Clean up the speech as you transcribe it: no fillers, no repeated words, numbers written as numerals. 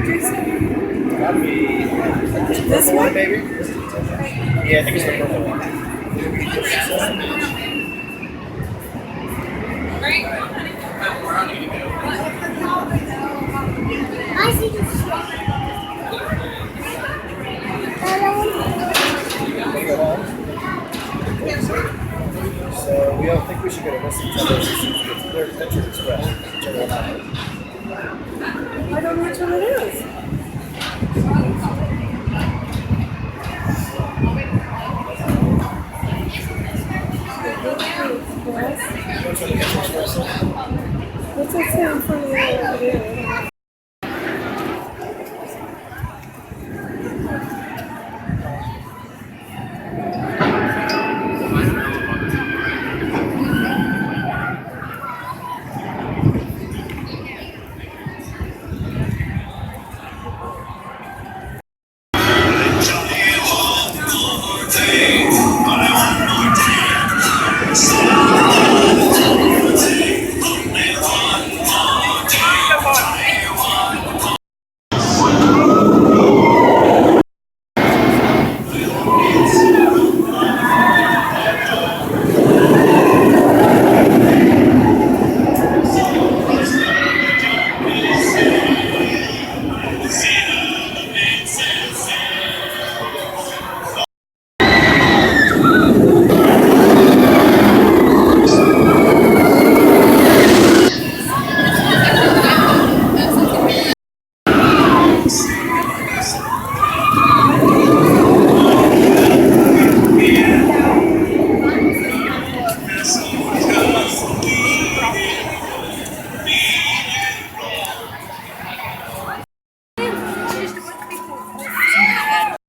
Gotta be This purple one? maybe? Yeah, I think it's the purple one. I see the Wanna go home? So we don't think we should go to Wilson Tellers. It's their Picture Express. Whichever one that is. I don't know which one it is.